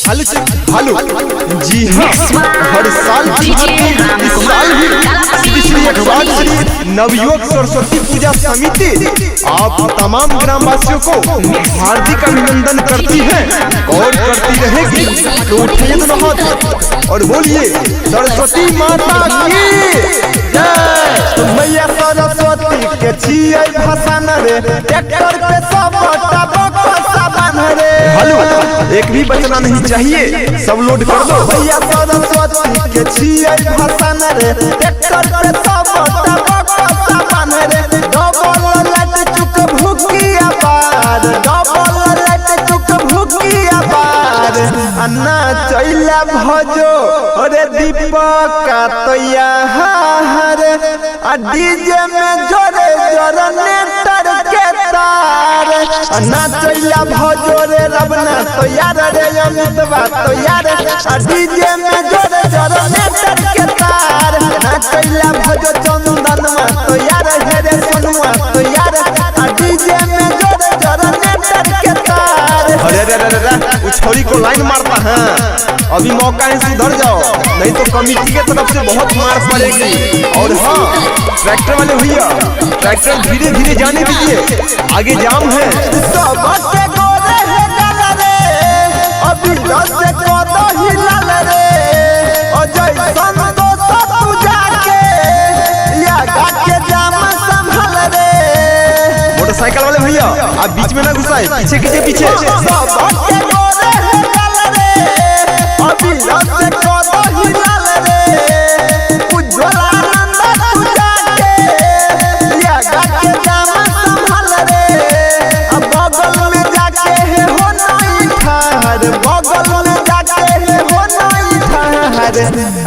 Hello जी हाँ, हर साल की भांति इस साल भी श्री 108 नवयुवक सरस्वती पूजा समिति आप तमाम ग्रामवासियों को हार्दिक अभिनंदन करती है और करती रहेगी। तो उठाइए दोनों हाथ और बोलिए सरस्वती माता की जय। मैया सरस्वती के छियै भसान रे, ट्रैक्टर पे सब सामान रे। हेलो, एक भी बचना नहीं चाहिए, सब लोड कर दो। मैया सरस्वती के छियै भसान रे, ट्रैक्टर पे सब सामान रे। डबल लाइट चुक भूकिया पार, डबल लाइट चुक भूकिया पार। अन्ना चैला भजो रे दीपक तैया हरे, डीजे में जोरे जनरेटर के तार। अन्ना चैला भजो रे रबना तो यार रे अमितवा तो यार, डीजे में जोरे जनरेटर के तार। ना चैला भजो चंदनवा तो यार रे सोनुआ तो यार, डीजे में जोरे जनरेटर के तार। अरे रे रे रे, उस छोरी को लाइन मारता है, अभी मौका है, सुधर जाओ नहीं तो कमिटी के तरफ से बहुत मार पड़ेगी। और हाँ, ट्रैक्टर वाले भैया ट्रैक्टर धीरे धीरे जाने दीजिए, आगे जाम है। मोटरसाइकिल वाले भैया आप बीच में ना घुसाए, पीछे कीजिए पीछे।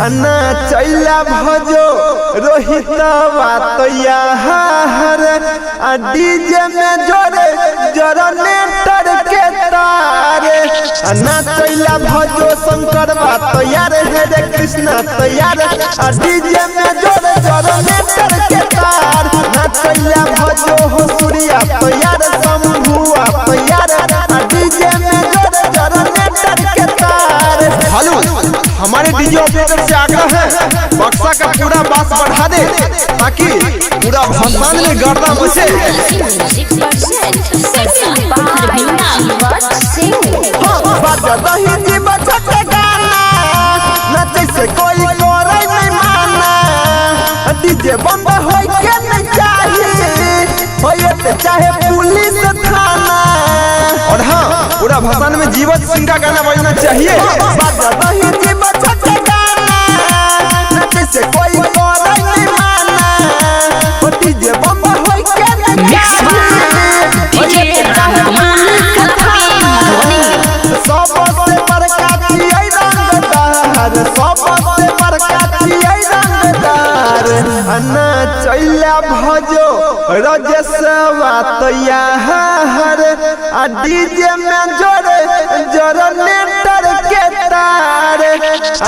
अन्ना चैला भजो रोहित बातैया हर, डीजे में जोरे जनरेटर के तार। अन्ना चैला भजो शंकर बातैया रे, हरे कृष्णा तैयार, डीजे में जोरे जनरेटर के तार। ना चैला भजो हो सूर्या तैयार, शंभुआ तैयार, डीजे में जोरे जनरेटर के तार। हेलो, हमारे डीजे ऑपरेटर से आग्रह है बक्सा का पूरा बास बढ़ा दे ताकि पूरा भसान में गर्दा मचे। डीजे बंद होय के नहीं चाहिए, होये चाहे पुलिस थाना। और हाँ, पूरा भसान में जीवत सिंह का गाना बजना चाहिए। से कोई नहीं माना, डीजे बम होय के सबसे बड़का छियै रंगदार, सबसे बड़का छियै रंगदार। अन्ना चैला भजो रजसवा तैया हर, डीजे में जोरे जनरेटर के तार।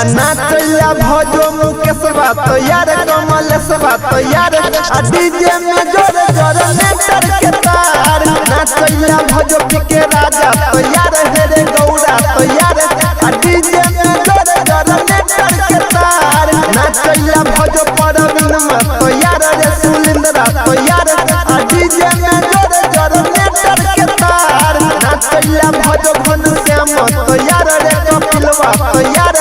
अन्ना चैला भजो मुकेशवा तैयार, कमलेशवा तैयार, डीजे में जोरे जनरेटर के तार। ना चैला भजो के राजा तैयार, हेरे गौड़ा तैयार, डीजे में जोरे जनरेटर के तार। ना चैला भजो परवीनमा तैयार, रे सुलिंद्रा तैयार, डीजे में जोरे जनरेटर के तार। ना चैला भजो घनश्याम तैयार, रे कपिलवा तैयार,